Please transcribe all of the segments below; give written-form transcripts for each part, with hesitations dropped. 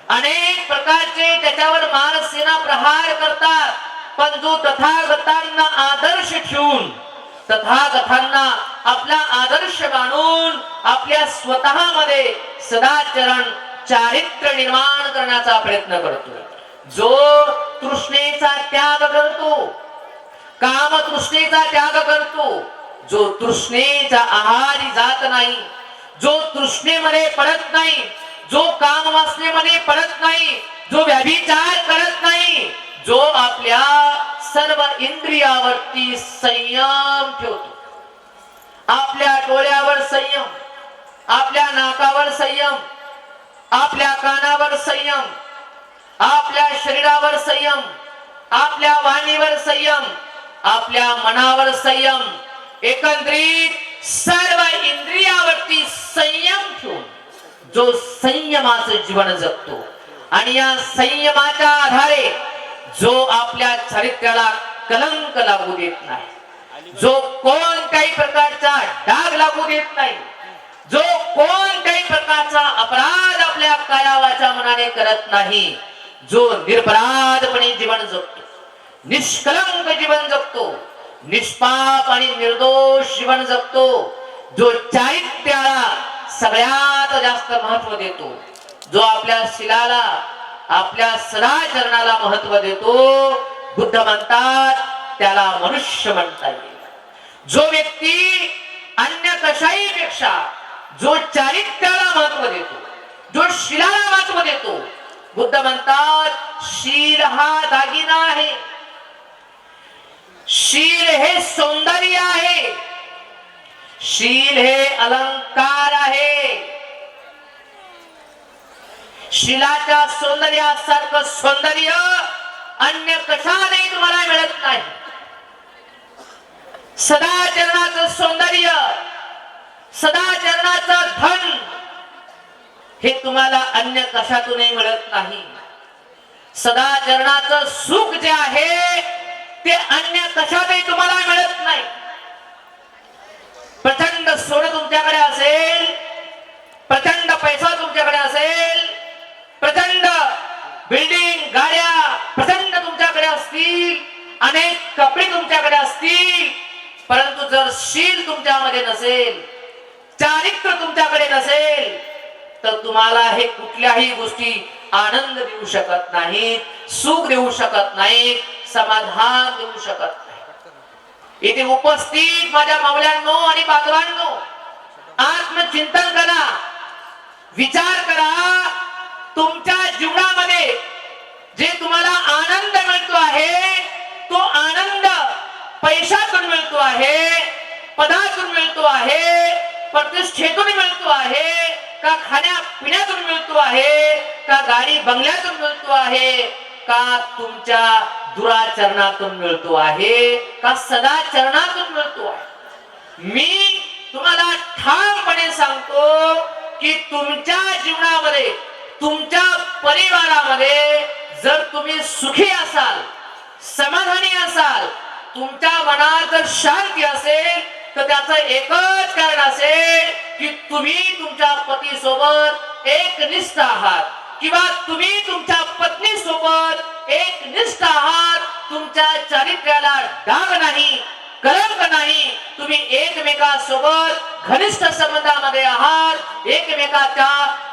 अनेक प्रकारचे त्याच्यावर मारसेना प्रहार करतात, पण जो तथागतांना आदर्श ठेवून, तथागतांना आपला आदर्श मानून आपल्या स्वतःमध्ये सदाचरण चारित्र्य निर्माण करण्याचा प्रयत्न करतो, जो तृष्णेचा त्याग करतो, काम तृष्णेचा त्याग करतो, जो तृष्णेचा आहारी जात नाही, जो तृष्णेमध्ये पडत नाही, जो काम वासनेमध्ये पडत नाही, जो व्यभिचार करत नाही, जो आपल्या सर्व इंद्रियावरती संयम ठेवतो, आपल्या डोळ्यावर संयम, आपल्या नाकावर संयम, आपल्या कानावर संयम, आपल्या शरीरावर संयम, आपल्या वाणीवर संयम, आपल्या मनावर संयम, एकंदरीत सर्व इंद्रियावरती संयम ठेवून जो संयमाचं जीवन जगतो आणि या संयमाच्या आधारे जो आपल्या चारित्र्याला कलंक लागू देत नाही, जो कोणत्याही प्रकारचा डाग लागू देत नाही, जो कोणत्याही प्रकारचा अपराध आपल्या काया वाचा मनाने करत नाही, जो निरपराधपणे जीवन जगतो, निष्कलंक जीवन जगतो, निष्पाप आणि निर्दोष जीवन जगतो, जो चारित्र्याला सगळ्यात जास्त महत्व देतो, जो आपल्या शिलाला, आपल्या सदाचरणाला महत्व देतो, बुद्ध म्हणतात त्याला मनुष्य म्हणता येईल। जो व्यक्ती अन्य कशाही पेक्षा जो चारित्र्याला महत्व देतो, जो शिलाला महत्व देतो, बुद्ध म्हणतात शील हा दागिना आहे, शील हे सौंदर्य आहे, शील हे अलंकार आहे। शिलाच्या सौंदर्यासारखं सौंदर्य अन्य कशालाही तुम्हाला मिळत नाही। सदाचरणाचं सौंदर्य, सदाचरणाचं धन हे तुम्हाला अन्य कशातूनही मिळत नाही। सदाचरणाचं सुख जे आहे ते अन्य कशातही तुम्हाला मिळत नाही। प्रचंड सोनं तुमच्याकडे असेल, प्रचंड पैसा तुमच्याकडे असेल, प्रचंड बिल्डिंग, गाड्या प्रचंड तुमच्याकडे असतील, अनेक कपडे तुमच्याकडे असतील, परंतु जर शील तुमच्यामध्ये नसेल, चारित्र्य तुमच्याकडे नसेल, तर तुम्हाला हे कुठल्याही गोष्टी आनंद देऊ शकत नाहीत, सुख देऊ शकत नाहीत, समाधान देऊ शकत नाही। इथे उपस्थित माझ्या मावल्यांनो आणि बांधवांनो, आत्मचिंतन करा, विचार करा, तुमच्या जीवनामध्ये जे तुम्हाला आनंद मिळतो आहे तो आनंद पैशातून मिळतो आहे, पदातून मिळतो आहे, प्रतिष्ठेतून मिळतो आहे, का खाण्यापिण्यातून मिळतो आहे, का गाडी बंगल्यातून मिळतो आहे, का तुमच्या दुराचरणातून मिळतो आहे, का सदाचरणातून मिळतो आहे। मी तुम्हाला ठामपणे सांगतो की तुमच्या जीवनामध्ये, तुमच्या परिवारामध्ये जर तुम्ही सुखी असाल, समाधानी असाल, तुमच्या मनात जर शांती असेल, तर त्याचं एकच कारण असेल की तुम्ही तुमच्या पती सोबत एकनिष्ठ आहात, किंवा तुम्ही तुमच्या पत्नी सोबत एकनिष्ठ आहात, तुमच्या चारित्र्याला डाग नाही, कलंक नाही, तुम्ही एकमेकांसोबत घनिष्ठ संबंधामध्ये आहात, एकमेकाच्या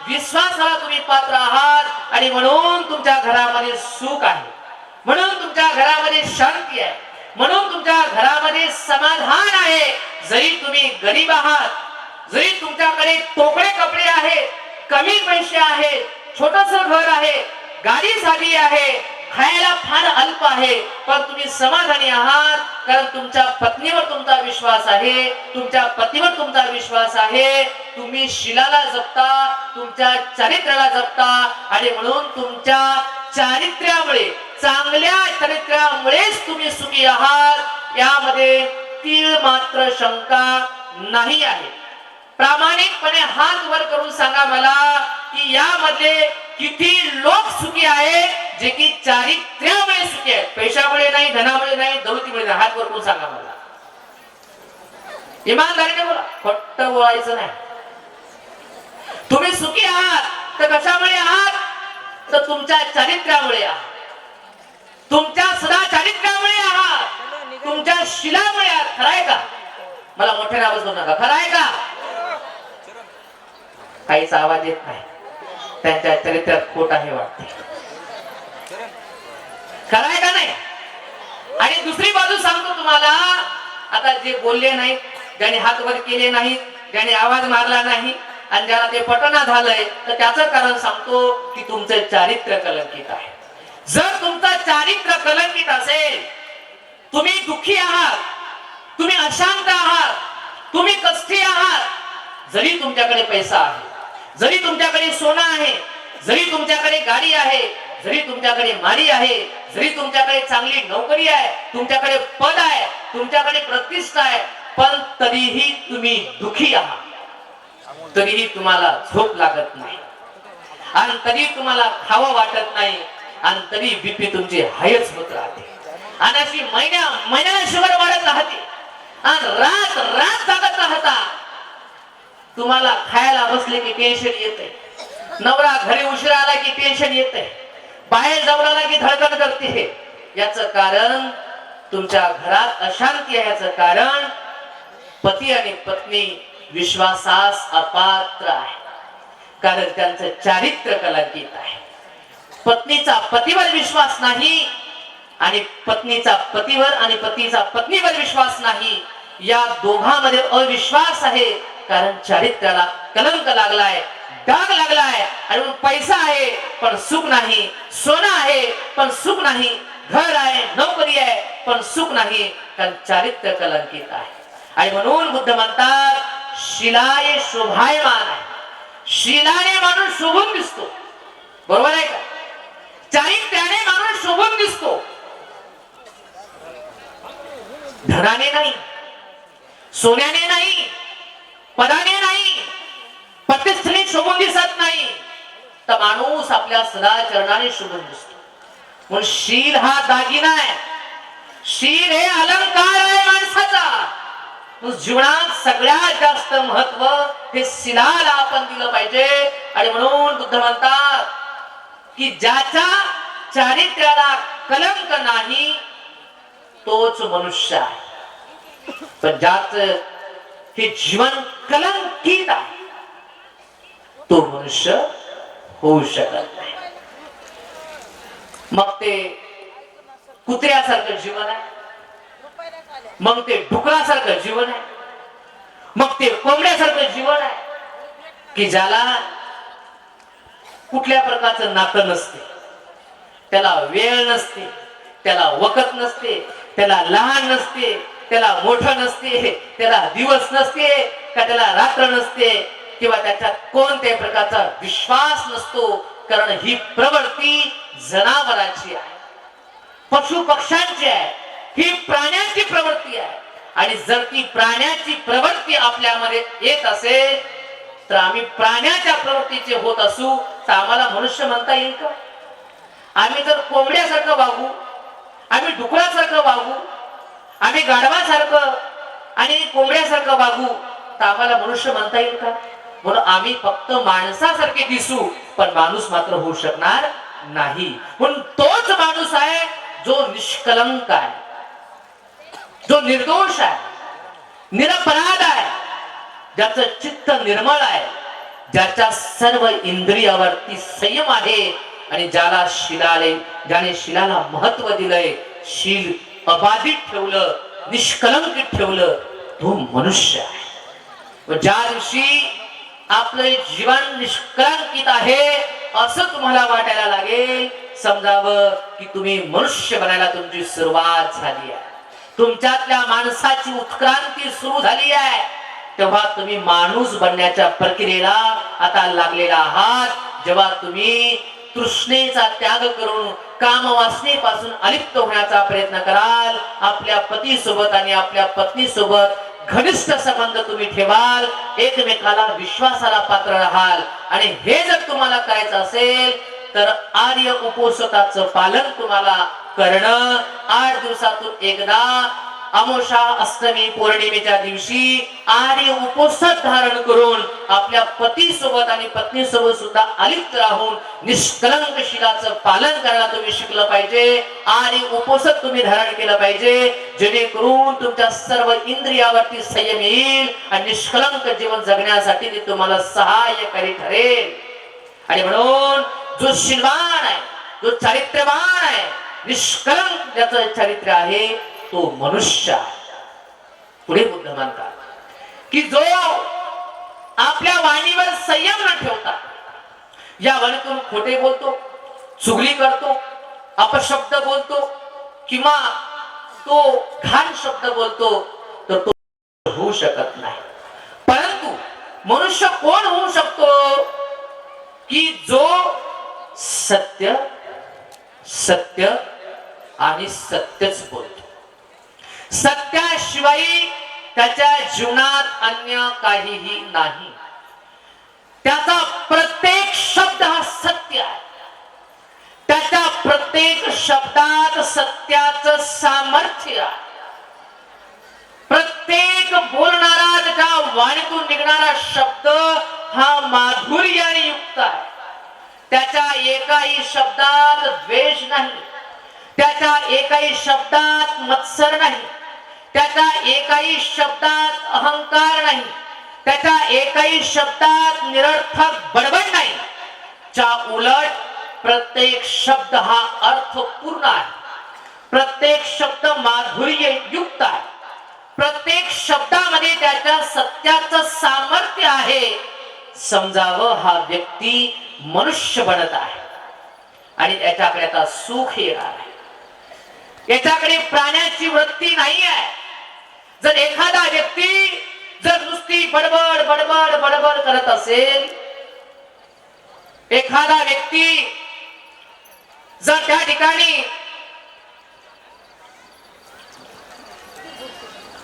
विश्वासाला तुम्ही पात्र आहात, आणि म्हणून तुमच्या घरामध्ये सुख आहे, म्हणून तुमच्या घरामध्ये शांती आहे, म्हणून तुमच्या घरामध्ये समाधान आहे। जरी तुम्ही गरीब आहात, जरी तुमच्याकडे तोकडे कपडे आहेत, कमी पैसे आहेत, छोटस घर आहे, गाडी साधी आहे, खायला फार अल्प आहे, पण तुम्ही समाधानी आहात, कारण तुमच्या पत्नीवर तुमचा विश्वास आहे, तुमच्या पतीवर तुमचा विश्वास आहे, तुम्ही शिलाला जपता, तुमच्या चारित्र्याला जपता, आणि म्हणून तुमच्या चारित्र्यामुळे, चांगल्या चारित्र्यामुळेच तुम्ही सुखी आहात, यामध्ये तीळ मात्र शंका नाही आहे। प्रामाणिकपणे हात वर करून सांगा मला की यामध्ये किती लोक सुखी आहेत जे की चारित्र्यामुळे सुखी आहेत, पैशामुळे नाही, धनामुळे नाही, दौलतीमुळे नाही। हात वर करून सांगा मला, इमानदारीने बोला, खोटं बोलायचं नाही। तुम्ही सुखी आहात तर कशामुळे आहात? तर तुमच्या चारित्र्यामुळे आहात, तुमच्या सदा चारित्र्यामुळे आहात, तुमच्या शिलामुळे आहात. खरं आहे का? मला मोठ्याने आवाज करू नका. खरं आहे का? काहीच आवाज येत नाही. त्यांच्या चरित्रात खोट आहे वाटते. खरं आहे का नाही? आणि दुसरी बाजू सांगतो तुम्हाला, आता जे बोलले नाहीत, ज्याने हात वर केले नाहीत, ज्याने आवाज मारला नाही आणि ज्याला ते पटना झालंय, तर त्याचं कारण सांगतो की तुमचं चारित्र्य कलंकित आहे. जर तुमचं चारित्र्य कलंकित असेल, तुम्ही दुःखी आहात, तुम्ही अशांत आहात, तुम्ही कष्टी आहात, जरी तुमच्याकडे पैसा आहे, जरी तुमच्याकडे सोनं आहे, जरी तुमच्याकडे गाडी आहे, जरी तुमच्याकडे माडी आहे, जरी तुमच्याकडे चांगली नोकरी आहे, तुमच्याकडे पद आहे, तुमच्याकडे प्रतिष्ठा आहे, पण तरीही तुम्ही दुःखी आहात, तरीही तुम्हाला झोप लागत नाही, आणि तरी तुम्हाला खावं वाटत नाही, आणि तरी बीपी तुमची हायच होत राहते, आणि अशी महिन्याला शुगर वाढत राहते, आणि रात रात जागत राहता. तुम्हाला खायला बसले की टेन्शन येते, नवरा घरी उशिरा आला की टेन्शन येते, बाहेर जाऊन आला की धडकन करते. याचं कारण तुमच्या घरात अशांती आहे. याचं कारण पती आणि पत्नी विश्वासास अपात्र आहे, कारण त्यांचं चारित्र्य कलंकित आहे. पत्नीचा पतीवर विश्वास नाही, आणि पत्नीचा पतीवर आणि पतीचा पत्नीवर विश्वास नाही. या दोघांमध्ये अविश्वास आहे, कारण चारित्र्याला कलंक लागलाय, डाग लागलाय. आणि पैसा आहे पण सुख नाही, सोनं आहे पण सुख नाही, घर आहे, नोकरी आहे पण सुख नाही, कारण चारित्र्य कलंकित आहे. आणि म्हणून बुद्ध म्हणतात, शिलाय शोभायमान आहे. शिलाने माणूस शोभून दिसतो, बरोबर आहे का? चारित्र्याने माणूस शोभून दिसतो, धनाने नाही, सोन्याने नाही, पदाने नाही, प्रतिष्ठेने शोभून दिसत नाही, तर माणूस आपल्या सदा चरणाने शोभून दिसतो. म्हणून शील हा दागिना आहे, शील हे अलंकार आहे माणसाचा. जीवनात सगळ्यात जास्त महत्व हे शिलाला आपण दिलं पाहिजे. आणि म्हणून बुद्ध म्हणतात की ज्याच्या चारित्र्याला कलंक नाही तोच मनुष्य आहे, पण ज्याचं हे जीवन कलंकित आहे तो मनुष्य होऊ शकत नाही. मग ते कुत्र्यासारखं जीवन आहे, मग ते डुकरासारखं जीवन आहे, मग ते कोंबड्यासारखं जीवन आहे, की ज्याला कुठल्या प्रकारचं नातं नसते, त्याला वेळ नसते, त्याला वखत नसते, त्याला लहान नसते, त्याला मोठं नसते, त्याला दिवस नसते का त्याला रात्र नसते, किंवा त्याच्यात कोणत्याही प्रकारचा विश्वास नसतो. कारण ही प्रवृत्ती जनावरांची आहे, पशु पक्ष्यांची आहे, ही प्राण्यांची प्रवृत्ती आहे. आणि जर ती प्राण्याची प्रवृत्ती आपल्यामध्ये येत असेल तर आम्ही प्राण्याच्या प्रवृत्तीचे होत असू तर आम्हाला मनुष्य म्हणता येईल का? आम्ही जर कोंबड्यासारखं वागू, आम्ही डुकरासारखं वागू, आम्ही गाढवासारखं आणि कोंबड्यासारखं वागू तर आम्हाला मनुष्य म्हणता येईल का? म्हणून आम्ही फक्त माणसासारखे दिसू पण माणूस मात्र होऊ शकणार नाही. म्हणून तोच माणूस आहे जो निष्कलंक आहे, जो निर्दोष आहे, निरपराध आहे, ज्याचं चित्त निर्मळ आहे, ज्याच्या सर्व इंद्रियावरती संयम आहे, आणि ज्याने शिलाला महत्व दिलंय, शील अबाधित ठेवलं, निष्कलंकित ठेवलं, तो मनुष्य आहे. ज्या दिवशी आपलं जीवन निष्कलंकित आहे असं तुम्हाला वाटायला लागेल, समजावं की तुम्ही मनुष्य बनायला तुमची सुरुवात झाली आहे, तुमच्यातल्या माणसाची उत्क्रांती सुरू झाली आहे. तेव्हा तुम्ही माणूस बनण्याच्या प्रक्रियेला आता लागलेला आहात. जेव्हा तुम्ही तृष्णेचा त्याग करून काम वासनेपासून अलिप्त होण्याचा प्रयत्न कराल, आपल्या पती सोबत आणि आपल्या पत्नी सोबत घनिष्ठ संबंध तुम्ही ठेवाल, एकमेकाला विश्वासाला पात्र राहाल, आणि हे जर तुम्हाला करायचं असेल तर आर्य उपोषकाचं पालन तुम्हाला करणं, 8 दिवसातून एकदा अमावस्या अष्टमी पौर्णिमेच्या दिवशी आर्य उपवास धारण करून आपल्या पतीसोबत आणि पत्नीसोबत सुद्धा अलिप्त राहून निष्कलंक शीलाचं पालन करायला तुम्ही शिकलं पाहिजे. आर्य उपवास तुम्ही धारण केलं पाहिजे, जेणेकरून तुमच्या सर्व इंद्रियावरती संयम येईल आणि निष्कलंक जीवन जगण्यासाठी ते तुम्हाला सहाय्यकारी ठरेल. आणि म्हणून जो शीलवान आहे, जो चारित्र्यवान आहे, निष्कलंक ज्याचं चारित्र्य आहे तो मनुष्य आहे. पुढे बुद्ध म्हणतात की जो आपल्या वाणीवर संयम न ठेवता या वाणीतून खोटे बोलतो, चुगली करतो, अपशब्द बोलतो किंवा तो घाण शब्द बोलतो तर तो होऊ शकत नाही. परंतु मनुष्य कोण होऊ शकतो की जो सत्य सत्य आणि सत्यच बोलतो. सत्याशिवाय त्याच्या जीवनात अन्य काहीही नाही. त्याचा प्रत्येक शब्द हा सत्य आहे. त्याच्या प्रत्येक शब्दात सत्याचं सामर्थ्य आहे. प्रत्येक बोलणारा त्याच्या वाणीतून निघणारा शब्द हा माधुर्याने युक्त आहे. त्याच्या एकाही शब्दात द्वेष नाही, त्याच्या एकाही शब्दात मत्सर नाही, त्याच्या एकाही शब्दात अहंकार नाही, त्याच्या एकाही शब्दात निरर्थक बडबड नाही. च्या उलट प्रत्येक शब्द हा अर्थपूर्ण आहे. प्रत्येक शब्द माधुर्य युक्त आहे. प्रत्येक शब्दामध्ये त्याच्या सत्याचं सामर्थ्य आहे. समजावं हा व्यक्ती मनुष्य बनत आहे आणि याच्याकडे आता सुख येणार आहे. याच्याकडे प्राण्याची वृत्ती नाही आहे. जर एखादा व्यक्ती जर नुसती बडबड बडबड बडबड करत असेल, एखादा व्यक्ती जर त्या ठिकाणी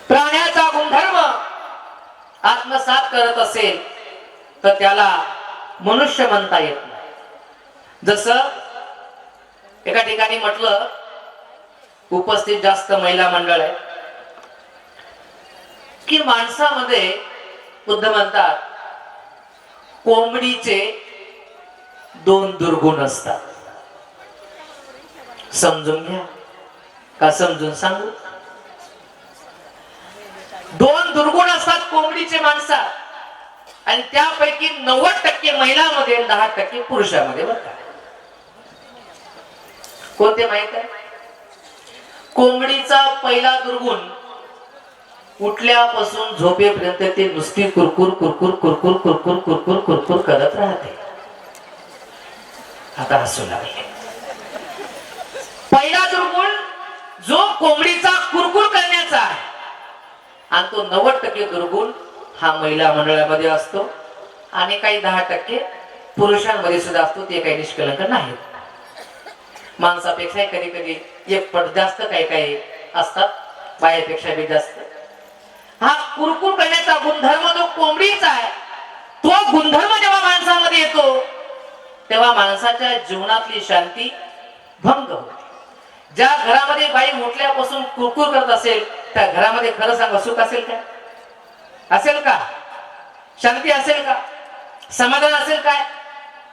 प्राण्याचा गुणधर्म आत्मसात करत असेल तर त्याला मनुष्य म्हणता येत नाही. जसं एका ठिकाणी म्हटलं, उपस्थित जास्त महिला मंडळ आहे की माणसामध्ये बुद्ध म्हणतात कोंबडीचे दोन दुर्गुण असतात. समजून घ्या का समजून सांगू? दोन दुर्गुण असतात कोंबडीचे माणसात आणि त्यापैकी 90% महिलांमध्ये 10% पुरुषांमध्ये. बरं का? कोणते माहित आहे? कोंबडीचा पहिला दुर्गुण उठल्यापासून झोपेपर्यंत ते नुसती कुरकुर कुरकुर कुरकुर कुरकुर कुरकुर कुरकुर करत राहते. आता हसू लागले. पहिला दुर्गुण जो कोंबडीचा कुरकुर करण्याचा आहे आणि तो 90% दुर्गुण हा महिला मंडळामध्ये असतो आणि काही 10% पुरुषांमध्ये सुद्धा असतो. ते काही निष्कलंक नाहीत. माणसापेक्षा कधी कधी एक पट जास्त काही काही असतात, बायापेक्षा बी जास्त. हा कुरकुर करण्याचा गुणधर्म जो कोंबडीचा आहे, तो गुणधर्म जेव्हा माणसामध्ये येतो तेव्हा माणसाच्या जीवनातली शांती भंग होते. ज्या घरामध्ये बाई उठल्यापासून कुरकुर करत असेल त्या घरामध्ये खरं सांगा सुख असेल का? असेल का? शांती असेल का? समाधान असेल काय?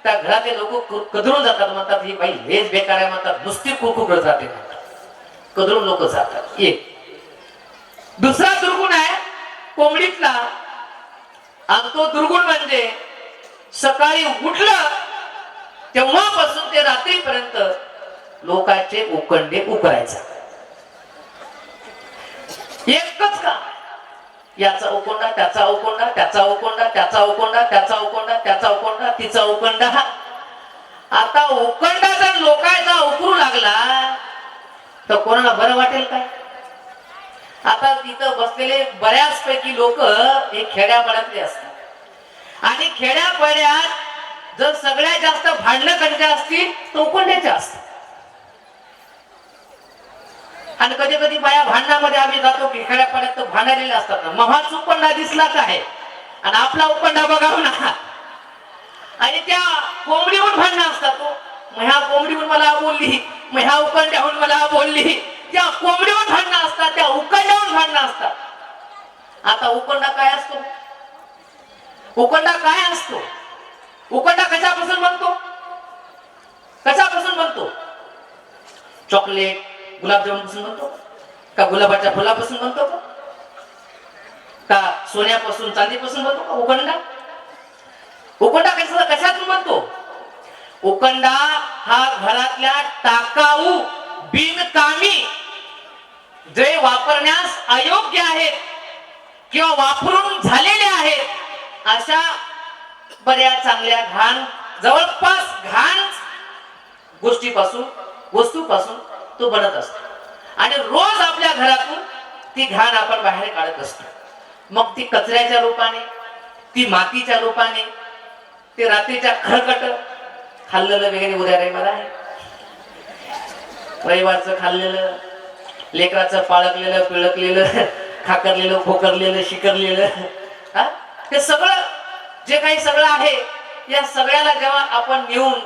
त्या घरातले लोक कदरून जातात. म्हणतात ही बाई हेच बेकार आहे, म्हणतात नुसती कुरकुर करत राहते, कदरून लोक जातात. एक दुसरा दुर्गुण आहे कोंबडीतला, आणि तो दुर्गुण म्हणजे सकाळी उठलं तेव्हापासून ते रात्रीपर्यंत लोकांचे उकंडे उकरायचा. एकच का? याचा उकोंडा, त्याचा उकोंडा, त्याचा उकोंडा, त्याचा उकोंडा, त्याचा उकोंडा, त्याचा उकोंडा, तिचा उकोंडा. आता उकोंडा जर लोकांचा उकरू लागला तर कोणाला बरं वाटेल काय? आता तिथं बसलेले बऱ्याच पैकी लोक हे खेड्यापाड्यातले असतात आणि खेड्यापाड्यात जर सगळ्यात जास्त भांडणं करायचे असतील तर उकोंड्याचे असतात. आणि कधी कधी बाया भांडणामध्ये आम्ही जातो की खेड्यापाड्यात तर भांडलेले असतात ना, महाच उकोंडा दिसला काय आणि आपला उकोंडा बघावं ना. आणि त्या कोंबडीहून भांडणं असतात. तो ह्या कोंबडीहून मला बोलली, ह्या उकोंड्याहून मला बोलली, त्या कोंबडीवर भांडणं असतात, त्या उकंडावर भांडणं असतात. आता उकंडा काय असतो? उकंडा काय असतो? उकंडा कशापासून बनतो? कशापासून बनतो? चॉकलेट, गुलाबजामुन पासून बनतो का? गुलाबाच्या फुलापासून बनतो का सोन्यापासून, चांदीपासून बनतो का उकंडा? उकंडा कशातून बनतो? उकंडा हा घरातल्या टाकाऊ, बिनकामी, जे वापरण्यास अयोग्य आहेत किंवा वापरून झालेले आहेत अशा बऱ्याच चांगल्या घाण, जवळपास घाण गोष्टीपासून, वस्तूपासून तो बनत असतो. आणि रोज आपल्या घरातून ती घाण आपण बाहेर काढत असतो. मग ती कचऱ्याच्या रूपाने, ती मातीच्या रूपाने, ते रात्रीच्या खरकट खाल्लेलं वगैरे. उद्या रविवार आहे, रविवारचं खाल्लेलं, लेकराचं पाळकलेलं, पिळकलेलं, खाकरलेलं, खोकरलेलं, शिकरलेलं, हे सगळं जे काही सगळं आहे, या सगळ्याला जेव्हा आपण नेऊन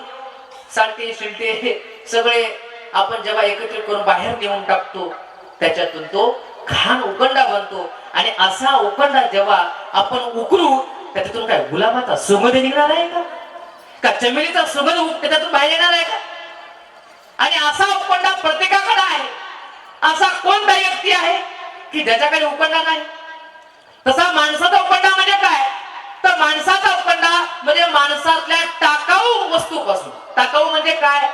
सांडते शिलटे सगळे आपण जेव्हा एकत्रित करून बाहेर नेऊन टाकतो, त्याच्यातून तो घाण उकंडा बनतो. आणि असा उकंडा जेव्हा आपण उकरू, त्याच्यातून काय गुलाबाचा सुगंध निघणार आहे का चमेलीचा सुगंध त्याच्यातून बाहेर येणार आहे का? आणि असा उकंडा प्रत्येकाकडे आहे. असा कोणता व्यक्ती आहे की ज्याच्याकडे उकंडा नाही? तसा माणसाचा उकंडा म्हणजे काय? तर माणसाचा उकंडा म्हणजे माणसातल्या टाकाऊ वस्तूपासून. टाकाऊ म्हणजे काय?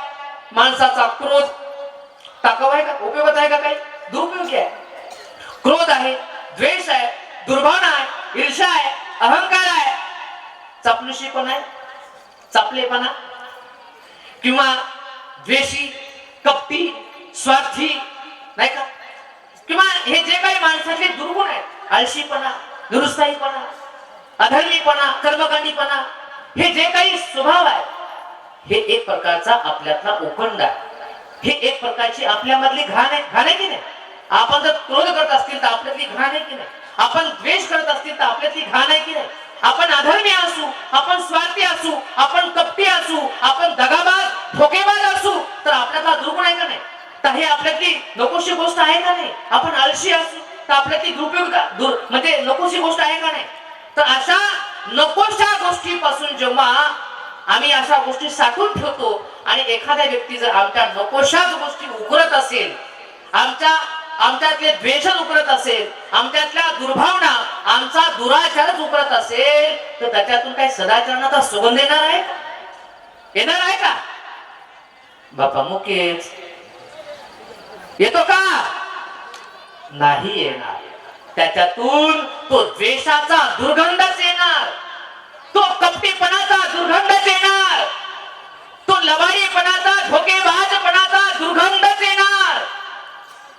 माणसाचा क्रोध टाकाऊ आहे का? उपयोगाचा आहे का? काही दुरुपयोगी आहे. क्रोध आहे, द्वेष आहे, दुर्भावना आहे, ईर्ष्या आहे, अहंकार आहे, चापलुशीपणा आहे, चापलेपणा, किंवा द्वेषी, कपटी, स्वार्थी, नाही का? किंवा हे जे काही माणसाचे दुर्गुण आहेत, आळशीपणा, निरुत्साहीपणा, अधर्मीपणा, कर्मकांडीपणा, हे जे काही स्वभाव आहे, हे एक प्रकारचा आपल्यातला उकंडा आहे. हे एक प्रकारची आपल्यामधली घाण आहे. घाण आहे की नाही? आपण जर क्रोध करत असतील तर आपल्यातली घाण आहे की नाही? आपण द्वेष करत असतील तर आपल्यातली घाण आहे की नाही? आपण अधर्मी असू, आपण स्वार्थी असू, आपण कपटी असू, आपण दगाबाज, ठोकेबाज असू, तर आपल्यातला दुर्गुण आहे का नाही? तर हे आपल्यातली नकोशी गोष्ट आहे का नाही? आपण आळशी असू तर आपल्यातली दुरुपयोग म्हणजे नकोशी गोष्ट आहे का नाही? तर अशा नकोशा गोष्टीपासून जेव्हा आम्ही अशा गोष्टी साठवून ठेवतो आणि एखाद्या व्यक्ती जर आमच्या नकोशाच गोष्टी उकरत असेल, आमच्यातले द्वेषच उकरत असेल, आमच्यातल्या दुर्भावना, आमचा दुराचारच उकरत असेल, तर त्याच्यातून काही सदाचरणाचा सुगंध येणार आहे का? येणार आहे का? बापा मुकेश येतो का? नाही येणार. त्याच्यातून तो द्वेषाचा दुर्गंधच येणार, तो कपटीपणाचा दुर्गंधच येणार, तो लबाडीपणाचा, धोकेबाजपणाचा दुर्गंधच येणार.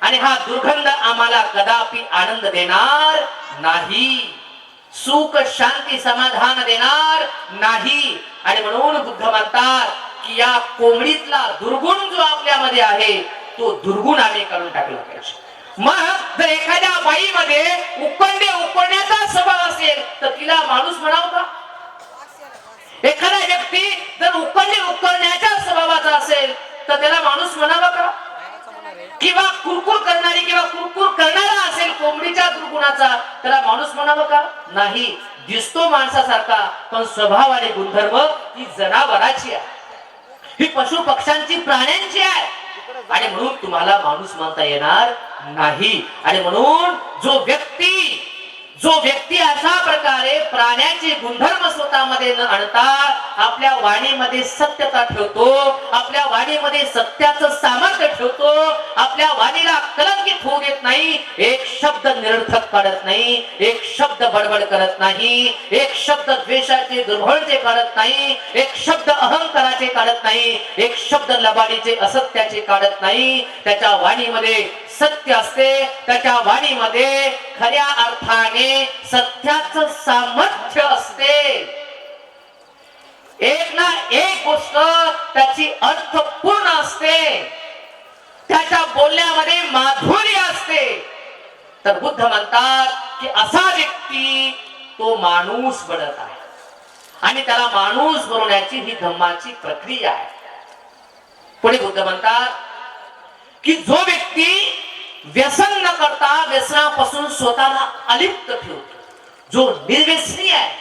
आणि हा दुर्गंध आम्हाला कदापि आनंद देणार नाही, सुख शांती समाधान देणार नाही. आणि म्हणून बुद्ध म्हणतात की या कोंबडीतला दुर्गुण जो आपल्यामध्ये आहे, तो दुर्गुण आम्ही काढून टाकला पाहिजे. मग जर एखाद्या बाईमध्ये उकळण्याचा स्वभाव असेल तर तिला माणूस म्हणावं का? एखादा व्यक्ती जर उकळण्याच्या स्वभावाचा असेल तर त्याला माणूस म्हणावा का? किंवा कुरकुर करणारी किंवा कुरकुर करणारा असेल कोंबडीच्या दुर्गुणाचा, त्याला माणूस म्हणावं का? नाही. दिसतो माणसासारखा पण स्वभाव आणि गुणधर्म ही जनावराची आहे, ही पशु पक्ष्यांची, प्राण्यांची आहे. आणि म्हणून तुम्हाला माणूस म्हणता येणार नाही. आणि म्हणून जो व्यक्ती अशा प्रकारे प्राण्याचे गुणधर्म स्वतःमध्ये न आणता आपल्या वाणीमध्ये सत्यता ठेवतो, आपल्या वाणीमध्ये सत्याचं सामर्थ्य ठेवतो, आपल्या वाणीला कलंकित होऊ देत नाही, एक शब्द निरर्थक काढत नाही, एक शब्द बडबड करत नाही, एक शब्द द्वेषाचे, दुर्बळचे काढत नाही, एक शब्द अहंकाराचे काढत नाही, एक शब्द लबाडीचे, असत्याचे काढत नाही. त्याच्या वाणीमध्ये सत्य असते, त्याच्या वाणीमध्ये खऱ्या अर्थाने सत्याचं सामर्थ्य असते. एक ना एक गोष्ट त्याची अर्थपूर्ण असते, त्याच्या बोलण्यामध्ये माधुर्य असते. तर बुद्ध म्हणतात की असा व्यक्ती तो माणूस बनत आहे आणि त्याला माणूस बनवण्याची ही धम्माची प्रक्रिया आहे. पुढे बुद्ध म्हणतात की जो व्यक्ती व्यसन न करता व्यसनापासून स्वतःला अलिप्त ठेवतो. जो निर्व्यसनी आहे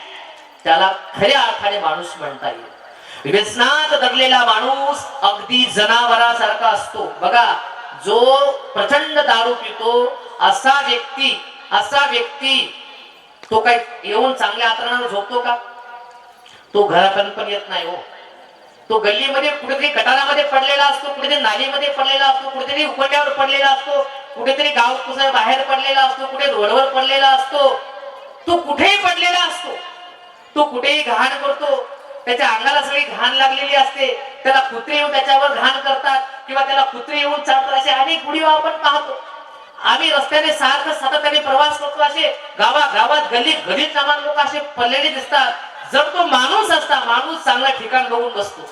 त्याला खऱ्या अर्थाने माणूस म्हणता येईल. व्यसनात दडलेला माणूस अगदी जनावरासारखा असतो. बघा, जो प्रचंड दारू पितो असा व्यक्ती तो काय येऊन चांगल्या आतरणावर झोपतो का? तो घरापर्यंत पण येत नाही हो. तो गल्लीमध्ये कुठेतरी गटारामध्ये पडलेला असतो, कुठेतरी नालीमध्ये पडलेला असतो, कुठेतरी उकड्यावर पडलेला असतो, कुठेतरी गाव बाहेर पडलेला असतो, कुठे रोडवर पडलेला असतो. तो कुठेही पडलेला असतो. तो कुठेही घाण करतो. त्याच्या अंगाला सगळी घाण लागलेली असते. त्याला कुत्रे येऊन त्याच्यावर घाण करतात किंवा त्याला कुत्रे येऊन चालतात. असे अनेक व्हिडिओ आपण पाहतो. आम्ही रस्त्याने सातत्याने प्रवास करतो. असे गावात गलीत आम्हाला लोक असे पडलेले दिसतात. जर तो माणूस असता, माणूस चांगला ठिकाण बघून बसतो.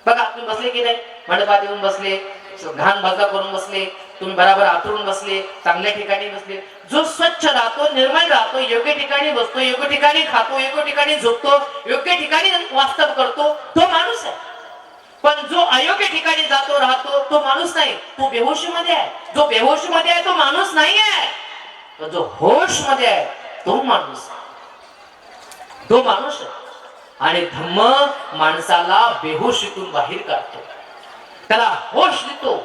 बघा, तुम्ही बसले की नाही, मंडपात येऊन बसले, घाण बाजूला करून बसले, तुम्ही बराबर आतरून बसले, चांगल्या ठिकाणी बसले. जो स्वच्छ राहतो, निर्मळ राहतो, योग्य ठिकाणी बसतो, योग्य ठिकाणी खातो, योग्य ठिकाणी झोपतो, योग्य ठिकाणी वास्तव करतो, तो माणूस आहे. पण जो अयोग्य ठिकाणी जातो राहतो तो माणूस नाही, तो बेहोशीमध्ये आहे. जो बेहोशीमध्ये आहे तो माणूस नाही आहे. तो जो होश मध्ये आहे तो माणूस आहे. तो माणूस आहे. आणि धम्म माणसाला बेहोशीतून बाहेर काढतो, त्याला होश देतो.